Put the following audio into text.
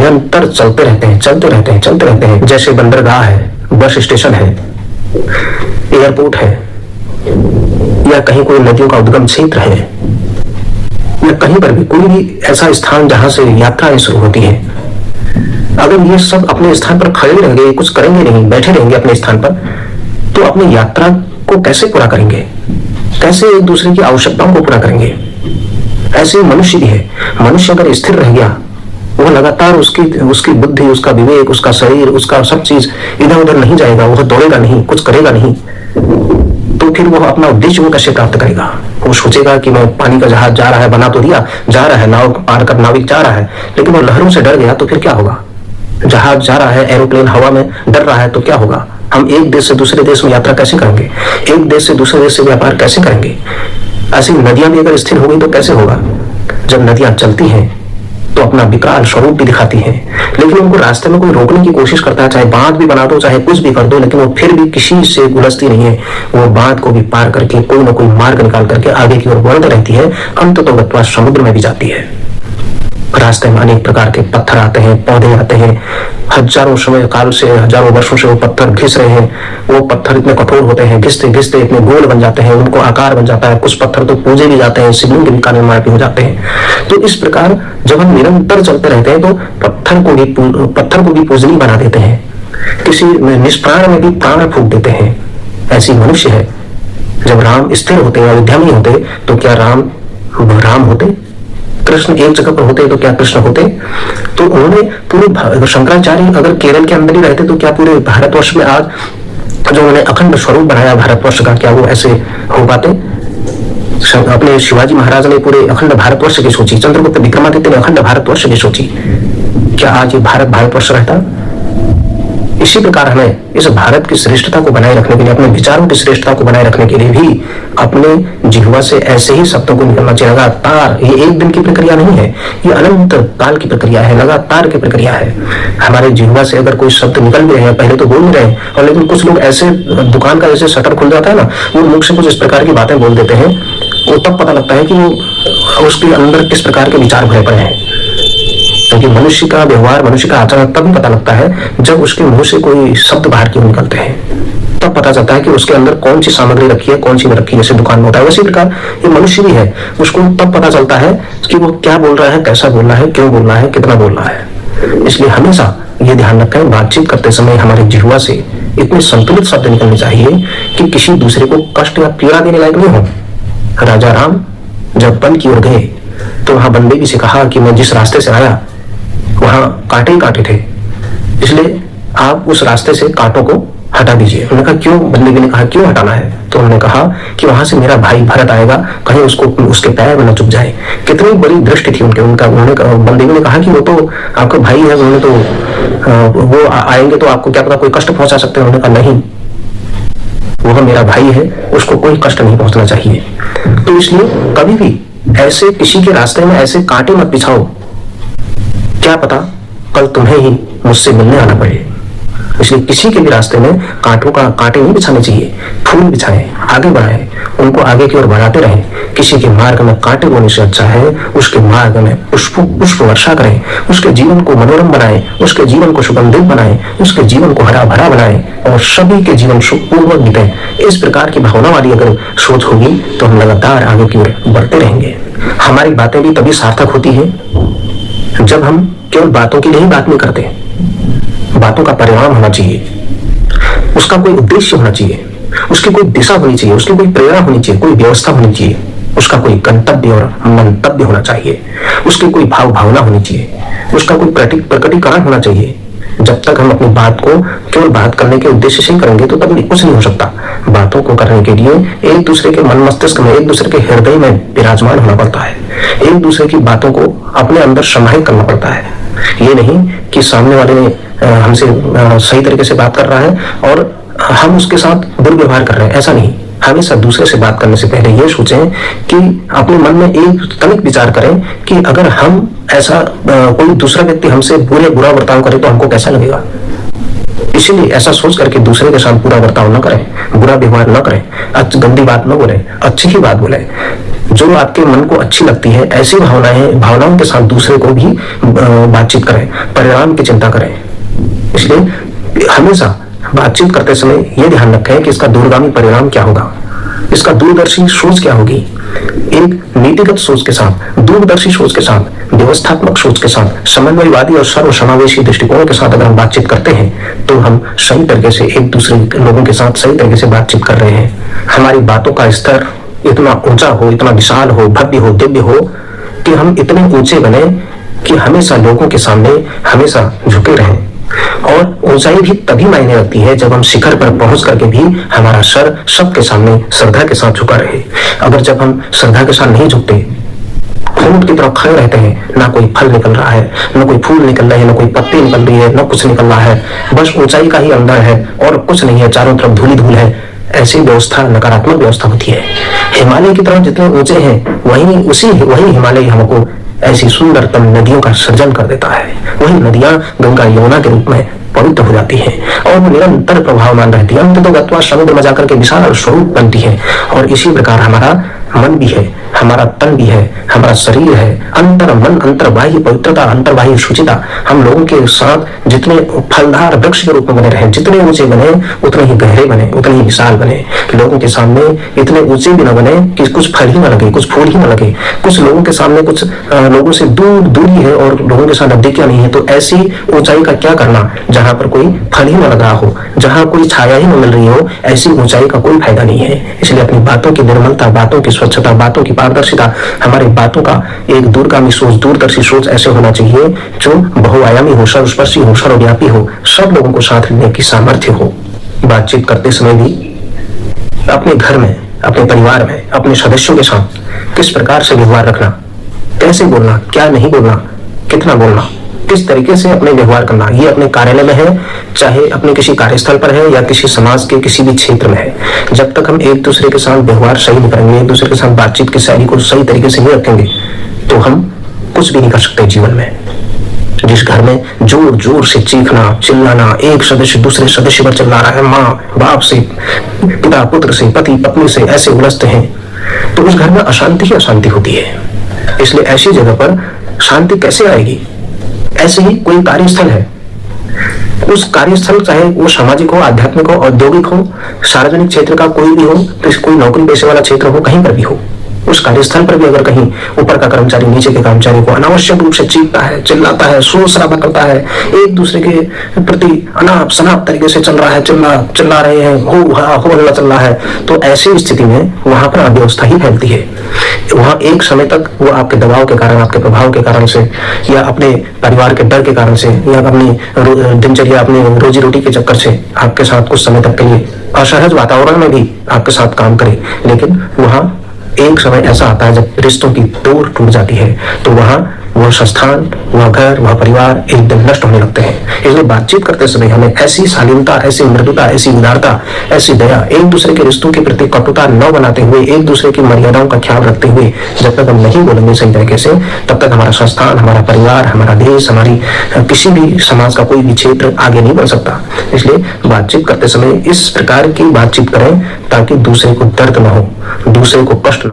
निरंतर चलते रहते हैं, चलते रहते हैं, चलते रहते हैं। जैसे बंदरगाह है, बस स्टेशन है, एयरपोर्ट है, या कहीं कोई नदियों का उद्गम क्षेत्र है, या कहीं पर भी कोई भी ऐसा स्थान जहां से यात्राएं शुरू होती है, अगर ये सब अपने स्थान पर खड़े रहेंगे, कुछ करेंगे नहीं, बैठे रहेंगे अपने स्थान पर, तो अपनी यात्रा को कैसे पूरा करेंगे? कैसे एक दूसरे की आवश्यकताओं को पूरा करेंगे? ऐसे मनुष्य भी है। मनुष्य अगर स्थिर रह गया, वो लगातार उसकी बुद्धि, उसका विवेक, उसका शरीर, उसका सब चीज इधर उधर नहीं जाएगा, वह दौड़ेगा नहीं, कुछ करेगा नहीं, तो फिर वो अपना उद्देश्य वो कैसे प्राप्त करेगा? वो सोचेगा कि मैं पानी का जहाज जा रहा है, बना तो दिया, जा रहा है, नाव पार कर नाविक जा रहा है, लेकिन वो लहरों से डर गया तो फिर क्या होगा? जहाज जा रहा है, एरोप्लेन हवा में डर रहा है तो क्या होगा? हम एक देश से दूसरे देश में यात्रा कैसे करेंगे? एक देश से दूसरे देश से व्यापार कैसे करेंगे? ऐसी नदियां भी अगर स्थिर हो गई तो कैसे होगा? जब नदियां चलती हैं तो अपना विकराल स्वरूप भी दिखाती हैं, लेकिन उनको रास्ते में कोई रोकने की कोशिश करता है, चाहे बांध भी बना दो, चाहे कुछ भी कर दो, लेकिन वो फिर भी किसी से उलझती नहीं है। वो बांध को भी पार करके कोई ना कोई मार्ग निकाल करके आगे की ओर बढ़ती रहती है, अंततः समुद्र में भी जाती है। रास्ते में अनेक प्रकार के पत्थर आते हैं, पौधे आते हैं, हजारों समय काल से, हजारों वर्षों से वो पत्थर घिस रहे हैं। वो पत्थर इतने कठोर होते हैं, घिसते घिसते इतने गोल बन जाते हैं, उनको आकार बन जाता है। कुछ पत्थर तो पूजे भी जाते हैं, शिवलिंग का निर्माण भी हो जाते हैं। तो इस प्रकार जब हम निरंतर चलते रहते हैं तो पत्थर को भी पूजनीय बना देते हैं, किसी निष्प्राण में भी प्राण फूंक देते हैं। ऐसी मनुष्य है। जब राम स्थिर होते, अयोध्या में होते, तो क्या राम होते? कृष्ण एक जगह पर होते तो क्या कृष्ण होते? तो उन्होंने पूरे शंकराचार्य अगर केरल के अंदर ही रहते तो क्या पूरे भारतवर्ष में आज जो उन्होंने अखंड स्वरूप बनाया भारतवर्ष का, क्या वो ऐसे हो पाते? अपने शिवाजी महाराज ने पूरे अखंड भारतवर्ष की सोची, चंद्रगुप्त विक्रमादित्य ने अखंड भारतवर्ष की सोची, क्या आज ये भारतवर्ष रहता? इसी प्रकार हमें इस भारत की श्रेष्ठता को बनाए रखने के लिए, अपने विचारों की श्रेष्ठता को बनाए रखने के लिए भी अपने जिह्वा से ऐसे ही शब्दों को निकलना चाहिए लगातार। ये एक दिन की प्रक्रिया नहीं है, ये अनंत काल की प्रक्रिया है, लगातार की प्रक्रिया है। हमारे जिह्वा से अगर कोई शब्द निकल भी रहे हैं, पहले तो बोल नहीं रहे, और लेकिन कुछ लोग ऐसे, दुकान का जैसे शटर खुल जाता है ना, वो मुख से कुछ इस प्रकार की बातें बोल देते हैं, वो तब पता लगता है कि वो उसके अंदर किस प्रकार के विचार भरे पड़े हैं। क्योंकि मनुष्य का व्यवहार, मनुष्य का आचरण तभी पता लगता है जब उसके मुंह से कोई शब्द बाहर क्यों निकलते हैं, तब पता चलता है कि उसके अंदर कौन सी सामग्री रखी है, कौन सी नहीं रखी। जैसे दुकान में होता है, उसी प्रकार ये मनुष्य भी है, उसको तब पता चलता है कि वो क्या बोल रहा है, कैसा बोल रहा है, क्यों बोल रहा है, कितना बोल रहा है। इसलिए हमेशा ये ध्यान रखें, बातचीत करते समय हमारे जिह्वा से इतने संतुलित शब्द निकलने चाहिए कि किसी दूसरे को कष्ट या पीड़ा देने लायक नहीं हो। राजा राम जब वन की ओर गए तो वहां बंदे से कहा कि मैं जिस रास्ते से आया वहां कांटे ही कांटे थे, इसलिए आप उस रास्ते से कांटों को हटा दीजिए। उन्होंने कहा क्यों? बंदे ने कहा क्यों हटाना है? तो उन्होंने कहा कि वहां से मेरा भाई भरत आएगा, कहीं उसके पैर में न चुभ जाए। कितनी बड़ी दृष्टि थी उन्होंने बंदे ने कहा कि वो तो आपका भाई है, उन्होंने तो वो आएंगे तो आपको क्या पता कोई कष्ट पहुंचा सकते हैं। उन्होंने कहा नहीं, वह मेरा भाई है, उसको कोई कष्ट नहीं पहुंचना चाहिए। तो इसलिए कभी भी ऐसे किसी के रास्ते में ऐसे कांटे मत बिछाओ, क्या पता कल तुम्हें ही मुझसे मिलने आना पड़े। इसलिए किसी के भी रास्ते में कांटे नहीं बिछाने चाहिए, फूल बिछाएं, आगे बढ़ाएं, उनको आगे की ओर बढ़ाते रहें। किसी के मार्ग में कांटे बोने से अच्छा है उसके मार्ग में पुष्प वर्षा करें, उसके जीवन को मनोरम बनाएं, उसके जीवन को सुगंधित बनाएं, उसके जीवन को हरा भरा बनाएं और सभी के जीवन सुखपूर्वक बीते। इस प्रकार की भावना वाली अगर सोच होगी तो हम लगातार आगे की ओर बढ़ते रहेंगे। हमारी बातें भी तभी सार्थक होती है जब हम केवल बातों के लिए ही बात नहीं करते। बातों का परिणाम होना चाहिए, उसका कोई उद्देश्य होना चाहिए, उसकी कोई दिशा होनी चाहिए, उसकी कोई प्रेरणा होनी चाहिए, कोई व्यवस्था होनी चाहिए, उसका कोई गंतव्य और मंतव्य होना चाहिए, उसकी कोई भावना होनी चाहिए, उसका कोई प्रकटीकरण होना चाहिए। जब तक हम अपनी बात को केवल बात करने के उद्देश्य से करेंगे तो तब कुछ नहीं हो सकता। बातों को करने के लिए एक दूसरे के मन मस्तिष्क में, एक दूसरे के हृदय में विराजमान होना पड़ता है, एक दूसरे की बातों को अपने अंदर समाहित करना पड़ता है। ये नहीं कि सामने वाले ने हमसे सही तरीके से बात कर रहा है और हम उसके साथ दुर्व्यवहार कर रहे हैं, ऐसा नहीं। हमेशा दूसरे से बात करने से पहले ये सोचें कि अपने मन में एक तनिक विचार करें कि अगर हम ऐसा कोई दूसरा व्यक्ति हमसे बुरा बर्ताव करे तो हमको कैसा लगेगा। इसीलिए ऐसा सोच करके दूसरे के साथ बुरा बर्ताव न करें, बुरा व्यवहार न करें, गंदी बात न बोले, अच्छी ही बात बोले। जो आपके मन को अच्छी लगती है ऐसी भावनाओं के साथ दूसरे को भी बातचीत करें, परिणाम की चिंता करें। इसलिए हमेशा बातचीत करते समय यह ध्यान रखें कि इसका दूरगामी परिणाम क्या होगा, इसका दूरदर्शी सोच क्या होगी। एक नीतिगत सोच के साथ, दूरदर्शी सोच के साथ, व्यवस्थात्मक सोच के साथ, समन्वयवादी और सर्वसमावेशी दृष्टिकोणों के साथ अगर हम बातचीत करते हैं तो हम सही तरीके से एक दूसरे लोगों के साथ सही तरीके से बातचीत कर रहे हैं। हमारी बातों का स्तर इतना ऊंचा हो, इतना विशाल हो, भव्य हो, दिव्य हो कि हम इतने ऊंचे बने कि हमेशा लोगों के सामने हमेशा झुके रहें। और ऊंचाई भी तभी मायने रखती है जब हम शिखर पर पहुंच करके भी हमारा सर सबके सामने श्रद्धा के साथ झुका रहे। अगर जब हम श्रद्धा के साथ नहीं झुकते, ऊंट की तरफ खड़े रहते हैं, ना कोई फल निकल रहा है, ना कोई फूल निकल रहे हैं, ना कोई पत्ती निकल रही है, ना कुछ निकल रहा है, बस ऊंचाई का ही अंदर है और कुछ नहीं है, चारों तरफ धूल ही धूल है, ऐसी व्यवस्था नकारात्मक व्यवस्था होती है। हिमालय की तरफ जितने ऊंचे हैं वही हिमालय हमको ऐसी सुंदरतम नदियों का सृजन कर देता है। वही नदियां गंगा यमुना के रूप में पवित्र हो जाती है और वो निरंतर प्रभावमान रहती है, अंत तो गत्वा समुद्र में जाकर के विशाल स्वरूप बनती है। और इसी प्रकार हमारा मन भी है, हमारा तन भी है, हमारा शरीर है, अंतर मन अंतर्बाह्य पवित्रता, अंतर्बाह्य शुचिता। हम लोगों के साथ जितने फलदार वृक्ष के रूप में बने रहे, जितने ऊंचे बने उतने ही गहरे बने, उतने ही विशाल बने। लोगों के सामने इतने ऊंचे भी न बने कि कुछ फल ही न लगे, कुछ फूल ही न लगे। कुछ लोगों के सामने कुछ लोगों से दूरी है और लोगों के साथ नजदीकियां नहीं है, तो ऐसी ऊंचाई का क्या करना जहां पर कोई फल ही न लग रहा हो, जहां कोई छाया ही न मिल रही हो। ऐसी ऊंचाई का कोई फायदा नहीं है। इसलिए अपनी बातों की निर्मलता, बातों की स्वच्छता, बातों की पारदर्शिता, हमारी बातों का एक दूरगामी सोच, दूरदर्शी सोच ऐसे होना चाहिए जो बहुआयामी हो, सर्वस्पर्शी हो, सर्वव्यापी हो, सब लोगों को साथ लेने की सामर्थ्य हो। बातचीत करते समय भी अपने घर में, अपने परिवार में, अपने सदस्यों के साथ किस प्रकार से व्यवहार रखना, कैसे बोलना, क्या नहीं बोलना, कितना बोलना, किस तरीके से अपने व्यवहार करना, ये अपने कार्यालय में है, चाहे अपने किसी कार्यस्थल पर है या किसी समाज के किसी भी क्षेत्र में है। जब तक हम एक दूसरे के साथ व्यवहार सही नहीं करेंगे, एक दूसरे के साथ बातचीत की शैली को सही तरीके से नहीं रखेंगे तो हम कुछ भी नहीं कर सकते जीवन में। जिस घर में जोर जोर से चीखना, चिल्लाना, एक सदस्य दूसरे सदस्य पर चिल्ला रहा है, माँ बाप से, पिता पुत्र से, पति पत्नी से ऐसे उलझते हैं, तो उस घर में अशांति ही अशांति होती है। इसलिए ऐसी जगह पर शांति कैसे आएगी। ऐसे ही कोई कार्यस्थल है, उस कार्यस्थल चाहे वो सामाजिक हो, आध्यात्मिक हो, औद्योगिक हो, सार्वजनिक क्षेत्र का कोई भी हो, तो कोई नौकरी पेशे वाला क्षेत्र हो, कहीं पर भी हो, उस कार्यस्थल पर भी अगर कहीं ऊपर का कर्मचारी नीचे के कर्मचारी को अनावश्यक रूप से चीखता है, चिल्लाता है, शोर शराबा करता है, एक दूसरे के प्रति अनाप शनाप तरीके से चल रहा है, चिल्ला रहे हैं, हो हल्ला चल रहा है, तो ऐसी स्थिति में वहां पर अव्यवस्था ही फैलती है। वहां एक समय तक वो आपके दबाव के कारण, आपके प्रभाव के कारण से, या अपने परिवार के डर के कारण से, या अपनी दिनचर्या, अपनी रोजी रोटी के चक्कर से आपके साथ कुछ समय तक के लिए असहज वातावरण में भी आपके साथ काम करे, लेकिन वहां एक समय ऐसा आता है जब रिश्तों की डोर टूट जाती है, तो वहां वह संस्थान, वह घर, वह परिवार एकदम नष्ट होने लगते हैं। इसलिए बातचीत करते समय हमें ऐसी शालीनता, ऐसी मृदुता, ऐसी उदारता, ऐसी दया, एक दूसरे के रिश्तों के प्रति कटुता न बनाते हुए, एक दूसरे की मर्यादाओं का ख्याल रखते हुए जब तक हम नहीं बोलेंगे सही तरीके से, तब तक हमारा संस्थान, हमारा परिवार, हमारा देश, हमारी किसी भी समाज का कोई भी क्षेत्र आगे नहीं बढ़ सकता। इसलिए बातचीत करते समय इस प्रकार की बातचीत करें ताकि दूसरे को दर्द न हो, दूसरे को कष्ट